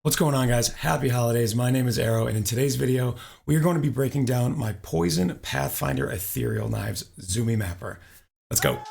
What's going on, guys? Happy holidays. My name is Arrow, and in today's video, we are going to be breaking down my Poison Pathfinder Ethereal Knives Zoomy Mapper. Let's go.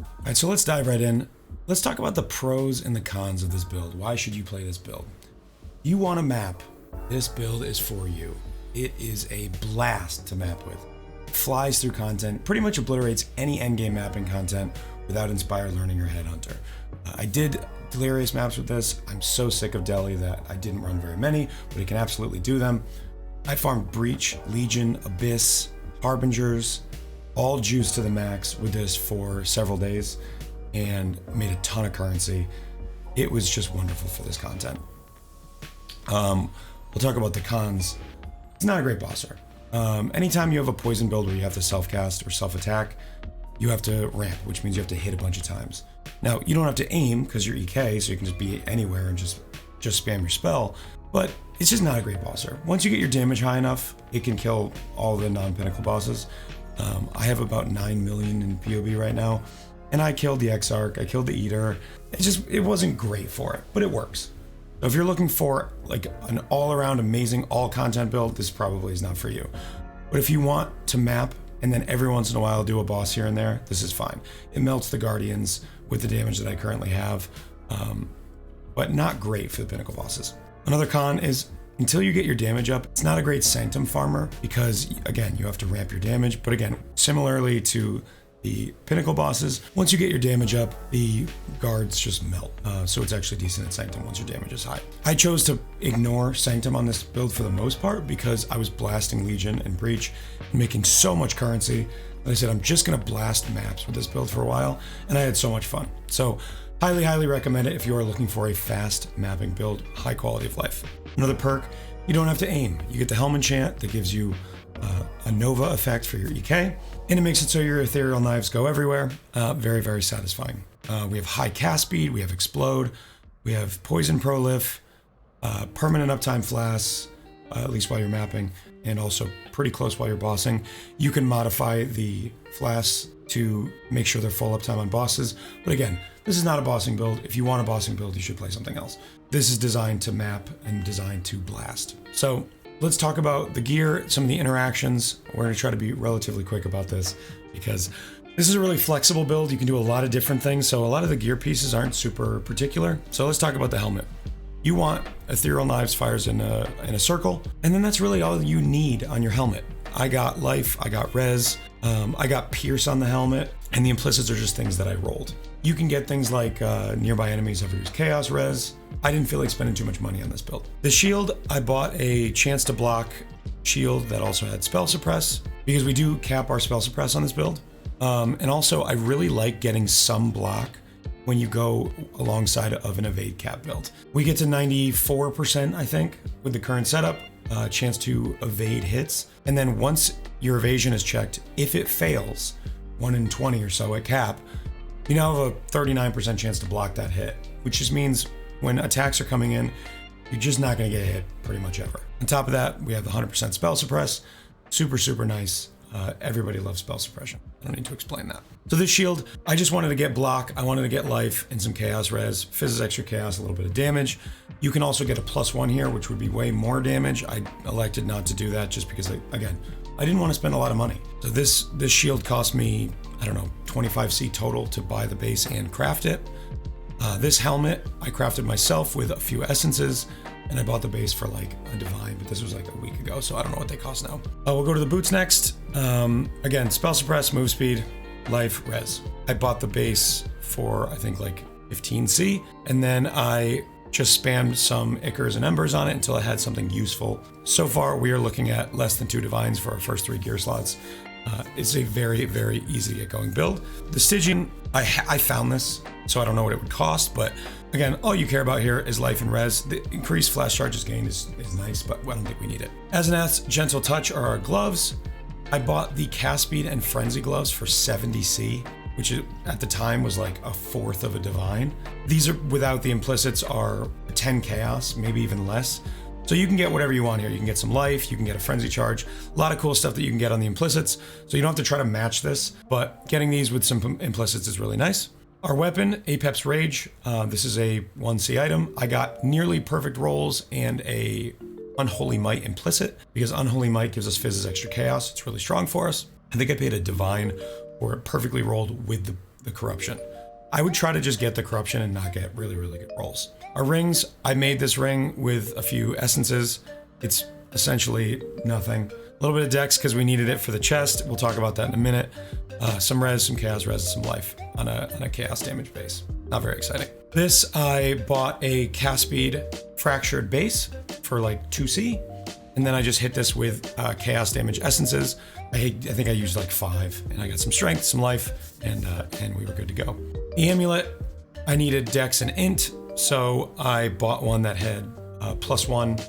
All right, so let's dive right in. Let's talk about the pros and the cons of this build. Why should you play this build? You want a map, this build is for you. It is a blast to map with. It flies through content, pretty much obliterates any endgame mapping content without Inspire Learning or Headhunter. I did delirious maps with this. I'm so sick of Delhi that I didn't run very many, but it can absolutely do them. I farmed Breach, Legion, Abyss, Harbingers, all juiced to the max with this for several days and made a ton of currency. It was just wonderful for this content. We'll talk about the cons. It's not a great bosser. Anytime you have a poison build where you have to self-cast or self-attack, you have to ramp, which means you have to hit a bunch of times. Now, you don't have to aim because you're EK, so you can just be anywhere and just spam your spell, but it's just not a great bosser. Once you get your damage high enough, it can kill all the non-pinnacle bosses. I have about 9 million in POB right now, and I killed the Exarch, I killed the Eater. It wasn't great for it, but it works. So if you're looking for like an all-around amazing all-content build, this probably is not for you. But if you want to map and then every once in a while do a boss here and there, this is fine. It melts the Guardians with the damage that I currently have, but not great for the pinnacle bosses. Another con is until you get your damage up, it's not a great Sanctum farmer because, again, you have to ramp your damage. But again, similarly to the pinnacle bosses, once you get your damage up, the guards just melt. So it's actually decent at Sanctum once your damage is high. I chose to ignore Sanctum on this build for the most part because I was blasting Legion and Breach and making so much currency. And I said, I'm just gonna blast maps with this build for a while, and I had so much fun. So highly recommend it if you are looking for a fast mapping build, high quality of life. Another perk, you don't have to aim. You get the Helm Enchant that gives you a Nova effect for your EK, and it makes it so your ethereal knives go everywhere. Very satisfying. We have high cast speed, we have Explode, we have Poison Prolif, permanent uptime flasks, at least while you're mapping, and also pretty close while you're bossing. You can modify the flasks to make sure they're full uptime on bosses. But again, this is not a bossing build. If you want a bossing build, you should play something else. This is designed to map and designed to blast. So let's talk about the gear, some of the interactions. We're going to try to be relatively quick about this because this is a really flexible build. You can do a lot of different things. So a lot of the gear pieces aren't super particular. So let's talk about the helmet. You want Ethereal Knives fires in a circle, and then that's really all you need on your helmet. I got life, I got res, I got pierce on the helmet, and the implicits are just things that I rolled. You can get things like nearby enemies ever use chaos res. I didn't feel like spending too much money on this build. The shield, I bought a chance to block shield that also had spell suppress, because we do cap our spell suppress on this build. And also I really like getting some block when you go alongside of an evade cap build. We get to 94%, I think, with the current setup, chance to evade hits. And then once your evasion is checked, if it fails, 1 in 20 or so at cap, you now have a 39% chance to block that hit, which just means when attacks are coming in, you're just not gonna get hit pretty much ever. On top of that, we have the 100% spell suppress, super, super nice. Everybody loves spell suppression. I don't need to explain that. So this shield, I just wanted to get block, I wanted to get life and some chaos res, fizzes extra chaos, a little bit of damage. You can also get a +1 here, which would be way more damage. I elected not to do that just because, I didn't want to spend a lot of money. So this shield cost me, I don't know, 25C total to buy the base and craft it. This helmet, I crafted myself with a few essences, and I bought the base for like a divine, but this was like a week ago, so I don't know what they cost now. We'll go to the boots next. Again, spell suppress, move speed, life, res. I bought the base for, I think, like 15C, and then I just spammed some Ichors and Embers on it until I had something useful. So far, we are looking at less than 2 divines for our first 3 gear slots. It's a very, very easy to get going build. The Stygian, I found this, so I don't know what it would cost, but again, all you care about here is life and res. The increased flash charges gained is nice, but I don't think we need it. As an S, Gentle Touch are our gloves. I bought the Cast Speed and Frenzy gloves for 70C, which at the time was like a fourth of a divine. These are, without the implicits, are 10 chaos, maybe even less. So you can get whatever you want here. You can get some life, you can get a frenzy charge, a lot of cool stuff that you can get on the implicits. So you don't have to try to match this, but getting these with some implicits is really nice. Our weapon, Apex Rage. This is a 1C item. I got nearly perfect rolls and a Unholy Might implicit, because Unholy Might gives us fizzes extra chaos. It's really strong for us. I think I paid a divine for it perfectly rolled with the corruption. I would try to just get the corruption and not get really, really good rolls. Our rings, I made this ring with a few essences. It's essentially nothing. A little bit of dex because we needed it for the chest. We'll talk about that in a minute. Some res, some chaos res, and some life on a chaos damage base. Not very exciting. This, I bought a cast speed fractured base for like 2C. And then I just hit this with chaos damage essences. I think I used like 5, and I got some strength, some life, and we were good to go. The amulet, I needed dex and int, so I bought one that had +1,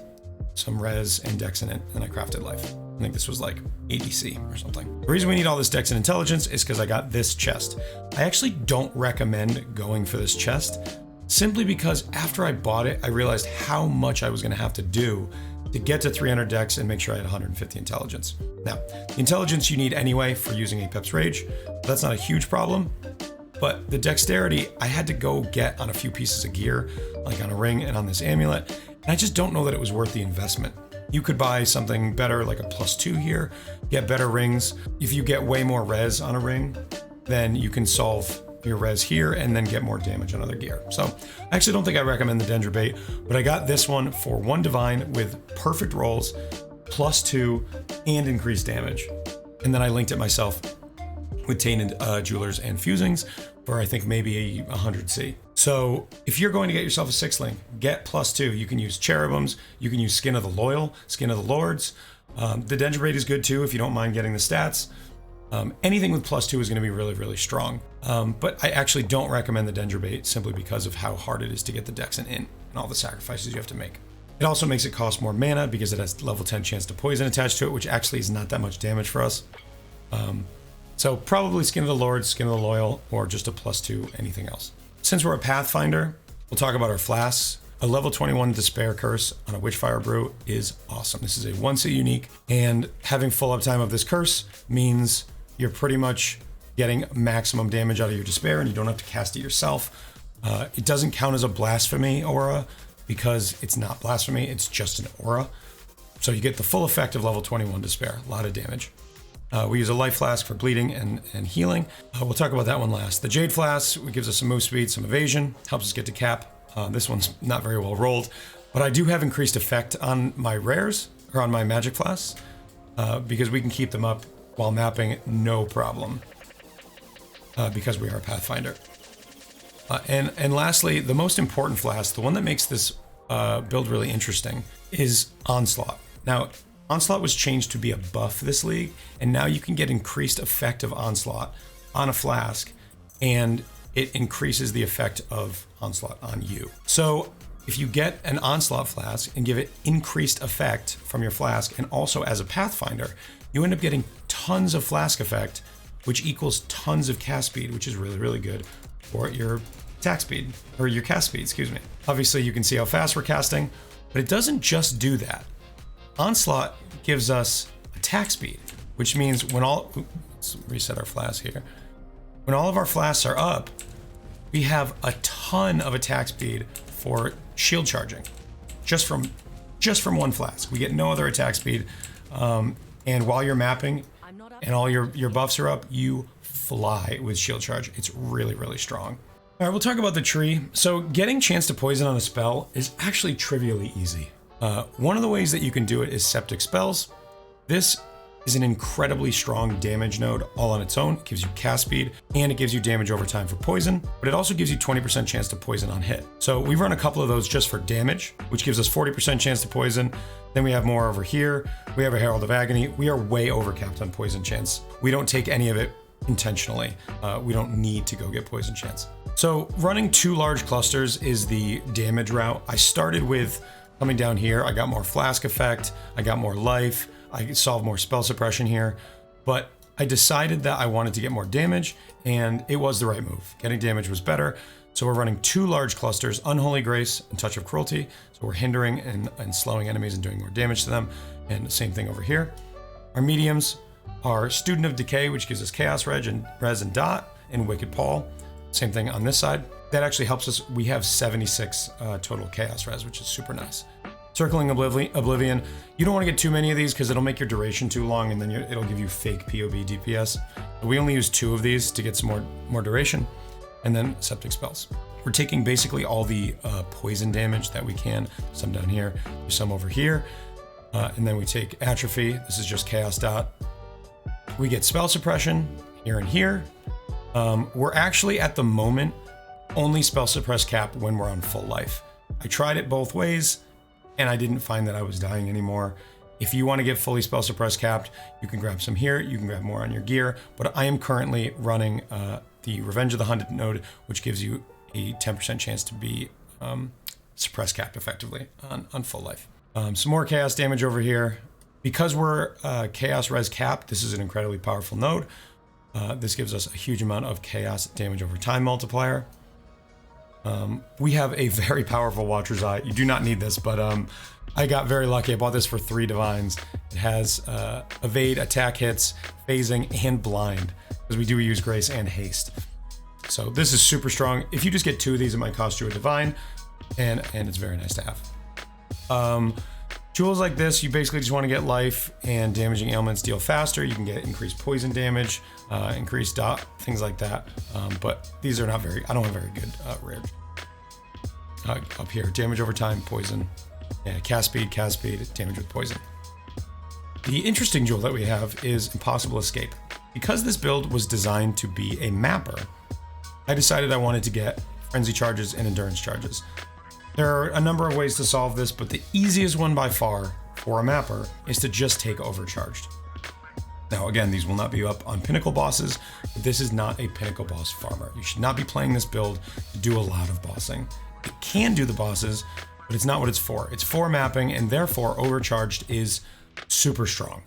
some res, and dex and int, and I crafted life. I think this was like 80C or something. The reason we need all this dex and intelligence is because I got this chest. I actually don't recommend going for this chest, simply because after I bought it, I realized how much I was going to have to do to get to 300 dex and make sure I had 150 intelligence. Now, the intelligence you need anyway for using Apex Rage, that's not a huge problem, but the dexterity I had to go get on a few pieces of gear, like on a ring and on this amulet, and I just don't know that it was worth the investment. You could buy something better, like a +2 here, get better rings. If you get way more res on a ring, then you can solve your res here and then get more damage on other gear. So I actually don't think I recommend the Dendrobate, but I got this one for 1 divine with perfect rolls, +2, and increased damage. And then I linked it myself with Tainted Jewelers and Fusings for I think maybe 100C. So if you're going to get yourself a 6-link, get +2. You can use Cherubims, you can use Skin of the Loyal, Skin of the Lords. The Dendrobate is good too if you don't mind getting the stats. Anything with +2 is going to be really, really strong. But I actually don't recommend the Dendrobate simply because of how hard it is to get the dex and int and all the sacrifices you have to make. It also makes it cost more mana because it has level 10 chance to poison attached to it, which actually is not that much damage for us. So probably Skin of the Lord, Skin of the Loyal, or just a +2, anything else. Since we're a Pathfinder, we'll talk about our flasks. A level 21 Despair Curse on a Witchfire Brew is awesome. This is a once a unique, and having full uptime of this curse means you're pretty much getting maximum damage out of your Despair, and you don't have to cast it yourself. It doesn't count as a Blasphemy aura because it's not Blasphemy, it's just an aura. So you get the full effect of level 21 Despair, a lot of damage. We use a Life Flask for bleeding and healing. We'll talk about that one last. The Jade Flask gives us some move speed, some evasion, helps us get to cap. This one's not very well rolled, but I do have increased effect on my rares, or on my magic flasks, because we can keep them up while mapping, no problem, because we are a Pathfinder. And lastly, the most important flask, the one that makes this build really interesting, is Onslaught. Now, Onslaught was changed to be a buff this league, and now you can get increased effect of Onslaught on a flask, and it increases the effect of Onslaught on you. So if you get an Onslaught flask and give it increased effect from your flask, and also as a Pathfinder, you end up getting tons of flask effect, which equals tons of cast speed, which is really, really good for your attack speed, or your cast speed, excuse me. Obviously you can see how fast we're casting, but it doesn't just do that. Onslaught gives us attack speed, which means when let's reset our flask here. When all of our flasks are up, we have a ton of attack speed for shield charging, just from one flask. We get no other attack speed, and while you're mapping and all your buffs are up, you fly with shield charge. It's really, really strong. All right, we'll talk about the tree. So getting chance to poison on a spell is actually trivially easy. One of the ways that you can do it is Septic Spells. This is an incredibly strong damage node all on its own. It gives you cast speed, and it gives you damage over time for poison, but it also gives you 20% chance to poison on hit. So we run a couple of those just for damage, which gives us 40% chance to poison. Then we have more over here. We have a Herald of Agony. We are way overcapped on poison chance. We don't take any of it intentionally. We don't need to go get poison chance. So running 2 large clusters is the damage route. I started with coming down here. I got more flask effect. I got more life. I solved more spell suppression here, but I decided that I wanted to get more damage, and it was the right move. Getting damage was better. So we're running 2 large clusters, Unholy Grace and Touch of Cruelty. So we're hindering and slowing enemies and doing more damage to them. And the same thing over here. Our mediums are Student of Decay, which gives us Chaos Res and Dot, and Wicked Paul. Same thing on this side. That actually helps us. We have 76 total Chaos Res, which is super nice. Circling Oblivion. You don't want to get too many of these because it'll make your duration too long, and then it'll give you fake POB DPS. We only use 2 of these to get some more duration. And then Septic Spells. We're taking basically all the poison damage that we can. Some down here, there's some over here. And then we take Atrophy. This is just Chaos Dot. We get Spell Suppression here and here. We're actually, at the moment, only Spell Suppress cap when we're on full life. I tried it both ways, and I didn't find that I was dying anymore. If you want to get fully Spell Suppress capped, you can grab some here, you can grab more on your gear, but I am currently running the Revenge of the Hunted node, which gives you a 10% chance to be suppress capped effectively on full life. Some more chaos damage over here. Because we're chaos res capped, this is an incredibly powerful node. This gives us a huge amount of chaos damage over time multiplier. We have a very powerful Watcher's Eye. You do not need this, but I got very lucky. I bought this for 3 divines. It has evade, attack hits, phasing, and blind, because we do use grace and haste. So this is super strong. If you just get 2 of these, it might cost you a divine, and it's very nice to have. Jewels like this, you basically just want to get life and damaging ailments deal faster. You can get increased poison damage, increased dot, things like that. But these are not very, I don't have very good rare. Up here, damage over time, poison. Yeah, cast speed, damage with poison. The interesting jewel that we have is Impossible Escape. Because this build was designed to be a mapper, I decided I wanted to get frenzy charges and endurance charges. There are a number of ways to solve this, but the easiest one by far for a mapper is to just take Overcharged. Now again, these will not be up on Pinnacle bosses, but this is not a Pinnacle boss farmer. You should not be playing this build to do a lot of bossing. It can do the bosses, but it's not what it's for. It's for mapping, and therefore Overcharged is super strong.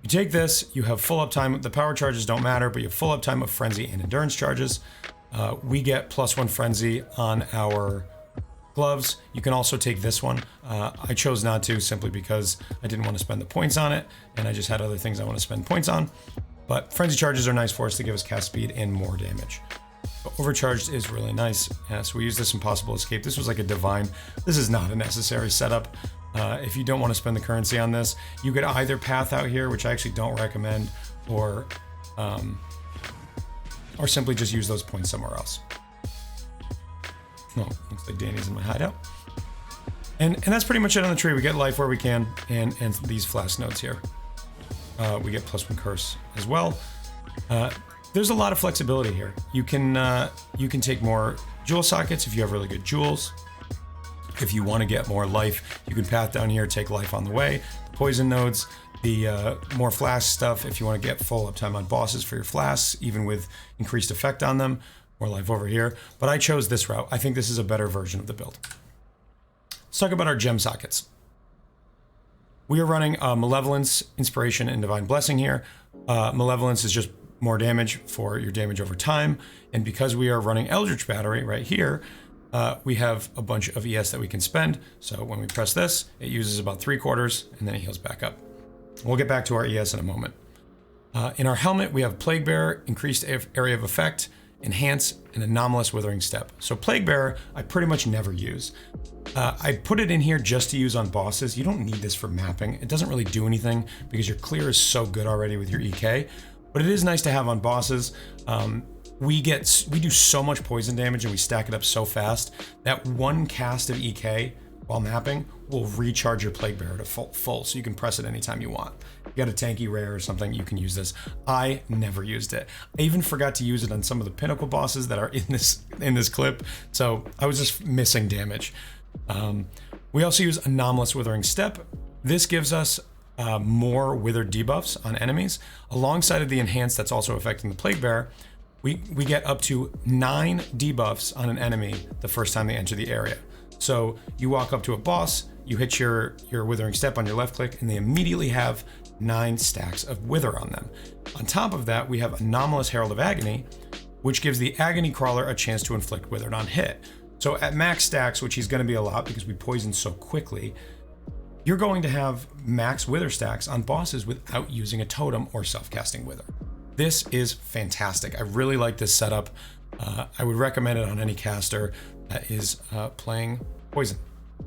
You take this, you have full uptime. The power charges don't matter, but you have full uptime of Frenzy and Endurance charges. We get +1 Frenzy on our Gloves, you can also take this one. I chose not to simply because I didn't want to spend the points on it, and I just had other things I want to spend points on. But Frenzy Charges are nice for us to give us cast speed and more damage. But Overcharged is really nice. So we use this Impossible Escape. This was like a divine. This is not a necessary setup. If you don't want to spend the currency on this, you could either path out here, which I actually don't recommend, or simply just use those points somewhere else. Oh, looks like Danny's in my hideout. And that's pretty much it on the tree. We get life where we can, and these flask nodes here. We get +1 curse as well. There's a lot of flexibility here. You can take more jewel sockets if you have really good jewels. If you want to get more life, you can path down here, take life on the way. The poison nodes, the more flask stuff if you want to get full uptime on bosses for your flasks, even with increased effect on them. More life over here. But I chose this route. I think this is a better version of the build. Let's talk about our gem sockets. We are running Malevolence, Inspiration, and Divine Blessing here. Malevolence is just more damage for your damage over time. And because we are running Eldritch Battery right here, we have a bunch of ES that we can spend. So when we press this, it uses about 3/4 and then it heals back up. We'll get back to our ES in a moment. In our helmet, we have Plague Bearer, Increased Area of Effect, Enhance, and Anomalous Withering Step. So Plague Bearer, I pretty much never use. I put it in here just to use on bosses. You don't need this for mapping. It doesn't really do anything because your clear is so good already with your EK, but it is nice to have on bosses. We do so much poison damage and we stack it up so fast that one cast of EK while mapping will recharge your Plague Bearer to full, so you can press it anytime you want. You got a tanky rare or something, you can use this. I never used it. I even forgot to use it on some of the pinnacle bosses that are in this clip, so I was just missing damage. We also use Anomalous Withering Step. This gives us more withered debuffs on enemies. Alongside of the Enhance that's also affecting the Plague Bearer, we get up to 9 debuffs on an enemy the first time they enter the area. So you walk up to a boss, you hit your Withering Step on your left click, and they immediately have 9 stacks of Wither on them. On top of that, we have Anomalous Herald of Agony, which gives the Agony Crawler a chance to inflict Withered on hit. So at max stacks, which he's going to be a lot because we poison so quickly, you're going to have max Wither stacks on bosses without using a totem or self-casting Wither. This is fantastic. I really like this setup. I would recommend it on any caster that is playing poison.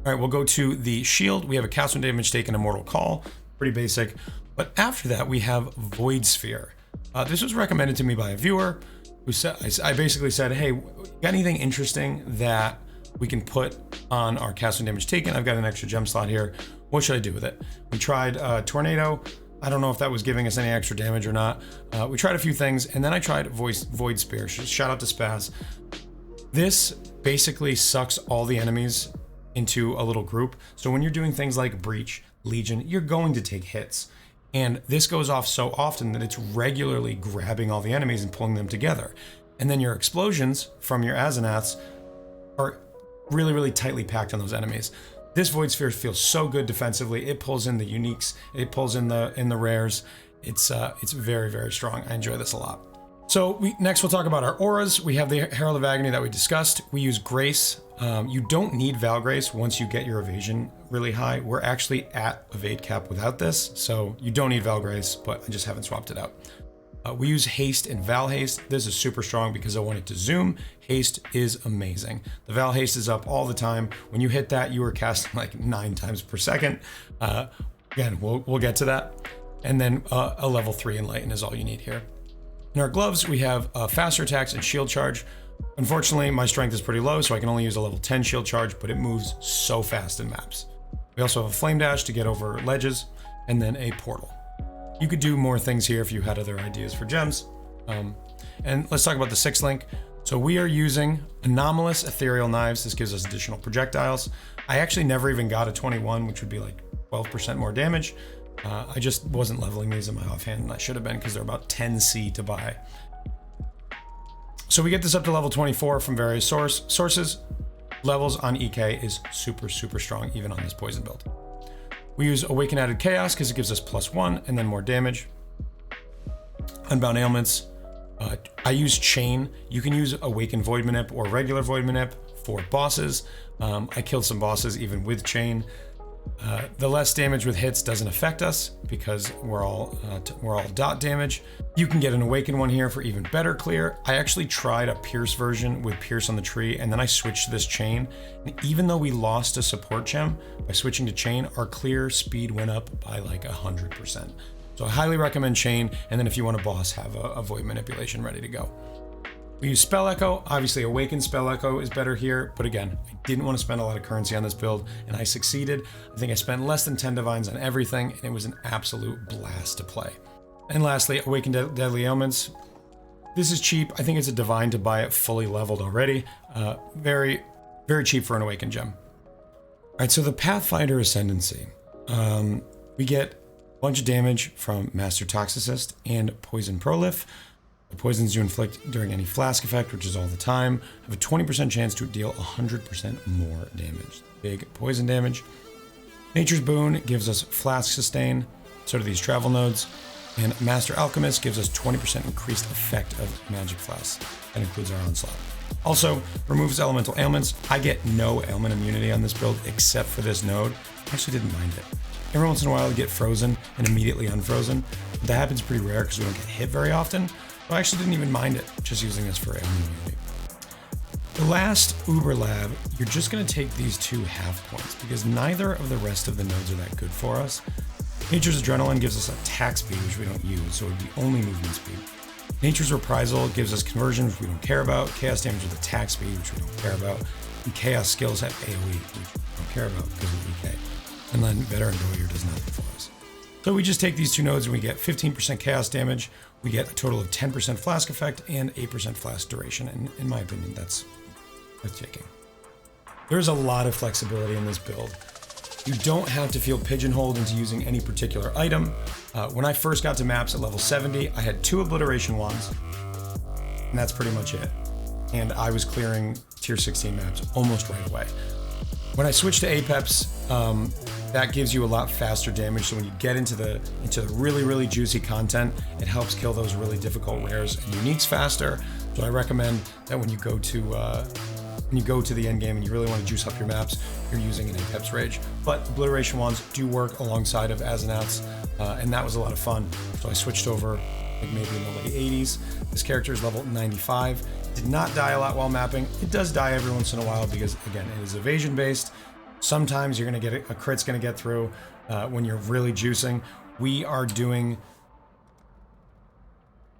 All right, we'll go to the shield. We have a cast when damage taken, Immortal Call, pretty basic. But after that, we have Void Sphere. This was recommended to me by a viewer who said, I basically said, hey, got anything interesting that we can put on our cast when damage taken? I've got an extra gem slot here. What should I do with it? We tried Tornado. I don't know if that was giving us any extra damage or not. We tried a few things, and then I tried Void Spear. Shout out to Spaz. This basically sucks all the enemies into a little group. So when you're doing things like Breach, Legion, you're going to take hits. And this goes off so often that it's regularly grabbing all the enemies and pulling them together. And then your explosions from your Asenaths are really, really tightly packed on those enemies. This Void Sphere feels so good defensively. It pulls in the uniques, it pulls in the rares. It's very, very strong. I enjoy this a lot. So next we'll talk about our auras. We have the Herald of Agony that we discussed. We use Grace. You don't need Val Grace once you get your evasion really high. We're actually at evade cap without this, so you don't need Val Grace, but I just haven't swapped it out. We use Haste and Val Haste. This is super strong because I want it to zoom. Haste is amazing. The Val Haste is up all the time. When you hit that, you are casting like 9 times per second. Again, we'll get to that. And then a level 3 Enlighten is all you need here. In our gloves, we have faster attacks and shield charge. Unfortunately, my strength is pretty low, so I can only use a level 10 shield charge, but it moves so fast in maps. We also have a flame dash to get over ledges, and then a portal. You could do more things here if you had other ideas for gems. And let's talk about the 6th link. So we are using Anomalous Ethereal Knives. This gives us additional projectiles. I actually never even got a 21, which would be like 12% more damage. I just wasn't leveling these in my offhand, and I should have been because they're about 10C to buy. So we get this up to level 24 from various sources. Levels on EK is super, super strong, even on this poison build. We use Awaken Added Chaos because it gives us +1 and then more damage. Unbound Ailments. I use Chain. You can use Awaken Void Manip or regular Void Manip for bosses. I killed some bosses even with chain. The less damage with hits doesn't affect us because we're all dot damage. You can get an awakened one here for even better clear. I actually tried a pierce version with pierce on the tree, and then I switched to this chain. And even though we lost a support gem by switching to chain, our clear speed went up by like 100%. So I highly recommend chain. And then if you want a boss, have a void manipulation ready to go. We use Spell Echo. Obviously, Awakened Spell Echo is better here, but again, I didn't want to spend a lot of currency on this build, and I succeeded. I think I spent less than 10 divines on everything, and it was an absolute blast to play. And lastly, Awakened Deadly Ailments. This is cheap. I think it's a divine to buy it fully leveled already. Very, very cheap for an Awakened gem. All right, so the Pathfinder Ascendancy. We get a bunch of damage from Master Toxicist and Poison Prolif. The poisons you inflict during any flask effect, which is all the time, have a 20% chance to deal 100% more damage. Big poison damage. Nature's Boon gives us flask sustain, so do these travel nodes. And Master Alchemist gives us 20% increased effect of magic flasks. That includes our onslaught. Also, removes elemental ailments. I get no ailment immunity on this build except for this node. I actually didn't mind it. Every once in a while I get frozen and immediately unfrozen. But that happens pretty rare because we don't get hit very often. I actually didn't even mind it, just using this for ailment immunity. The last Uber Lab, you're just going to take these 2 half points because neither of the rest of the nodes are that good for us. Nature's Adrenaline gives us attack speed, which we don't use, so it would be only movement speed. Nature's Reprisal gives us conversion, which we don't care about. Chaos damage with attack speed, which we don't care about. And Chaos skills have AoE, which we don't care about because of EK. And then Veteran Warrior does nothing for us. So we just take these 2 nodes and we get 15% chaos damage. We get a total of 10% flask effect and 8% flask duration. And in my opinion, that's worth taking. There's a lot of flexibility in this build. You don't have to feel pigeonholed into using any particular item. When I first got to maps at level 70, I had 2 obliteration wands, and that's pretty much it. And I was clearing tier 16 maps almost right away. When I switched to Apex, that gives you a lot faster damage. So when you get into the really, really juicy content, it helps kill those really difficult rares and uniques faster. So I recommend that when you go to the end game and you really want to juice up your maps, you're using an Apex Rage. But obliteration wands do work alongside of Azenats, and that was a lot of fun. So I switched over like maybe in the late 80s. This character is level 95. Did not die a lot while mapping. It does die every once in a while because, again, it is evasion based. Sometimes you're going to get a crit's going to get through when you're really juicing. We are doing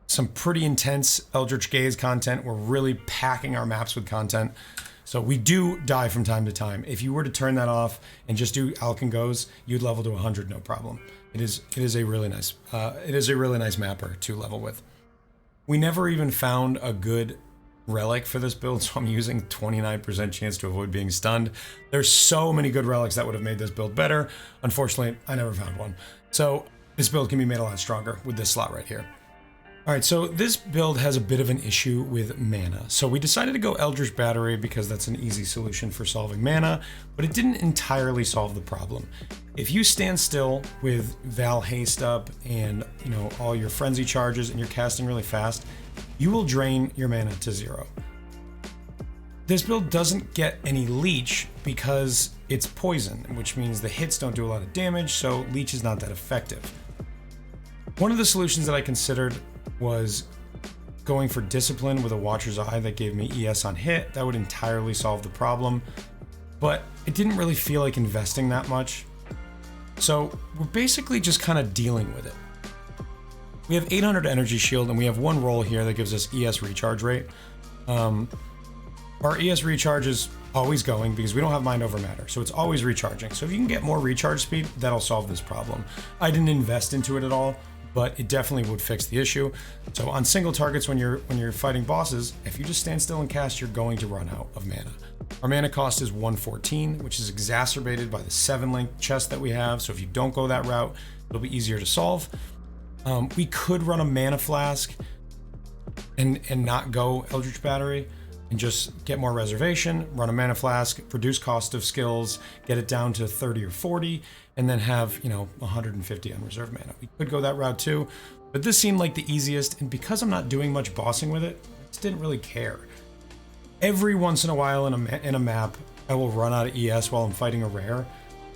some pretty intense Eldritch Gaze content. We're really packing our maps with content. So we do die from time to time. If you were to turn that off and just do Alkin Goes, you'd level to 100 no problem. It is a really nice mapper to level with. We never even found a good relic for this build, so I'm using 29% chance to avoid being stunned. There's so many good relics that would have made this build better. Unfortunately, I never found one. So this build can be made a lot stronger with this slot right here. All right, so this build has a bit of an issue with mana. So we decided to go Eldritch Battery because that's an easy solution for solving mana, but it didn't entirely solve the problem. If you stand still with Val Haste up and all your frenzy charges and you're casting really fast, you will drain your mana to 0. This build doesn't get any leech because it's poison, which means the hits don't do a lot of damage, so leech is not that effective. One of the solutions that I considered was going for Discipline with a Watcher's Eye that gave me ES on hit. That would entirely solve the problem, but it didn't really feel like investing that much. So we're basically just kind of dealing with it. We have 800 energy shield and we have 1 roll here that gives us ES recharge rate. Our ES recharge is always going because we don't have mind over matter, so it's always recharging. So if you can get more recharge speed, that'll solve this problem. I didn't invest into it at all, but it definitely would fix the issue. So on single targets when you're fighting bosses, if you just stand still and cast, you're going to run out of mana. Our mana cost is 114, which is exacerbated by the 7-link chest that we have. So if you don't go that route, it'll be easier to solve. We could run a mana flask and not go Eldritch Battery and just get more reservation, run a mana flask, reduce cost of skills, get it down to 30 or 40, and then have 150 unreserved mana. We could go that route too, but this seemed like the easiest, and because I'm not doing much bossing with it, I just didn't really care. Every once in a while in a map, I will run out of ES while I'm fighting a rare,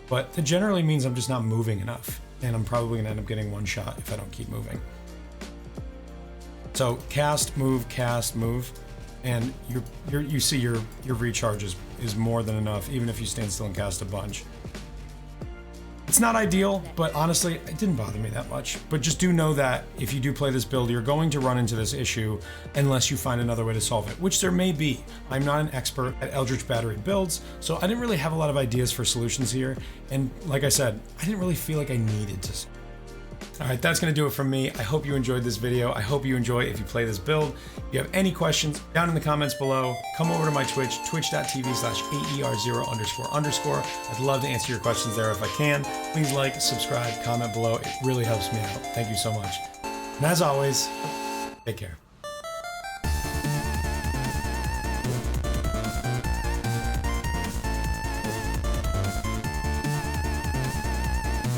but that generally means I'm just not moving enough, and I'm probably gonna end up getting one shot if I don't keep moving. So cast, move, and you see your recharge is more than enough, even if you stand still and cast a bunch. It's not ideal, but honestly, it didn't bother me that much. But just do know that if you do play this build, you're going to run into this issue unless you find another way to solve it, which there may be. I'm not an expert at Eldritch Battery builds, so I didn't really have a lot of ideas for solutions here. And like I said, I didn't really feel like I needed to. All right, that's gonna do it from me. I hope you enjoyed this video. I hope you enjoy if you play this build. If you have any questions, down in the comments below, come over to my Twitch, twitch.tv/AER0___. I'd love to answer your questions there if I can. Please like, subscribe, comment below. It really helps me out. Thank you so much. And as always, take care.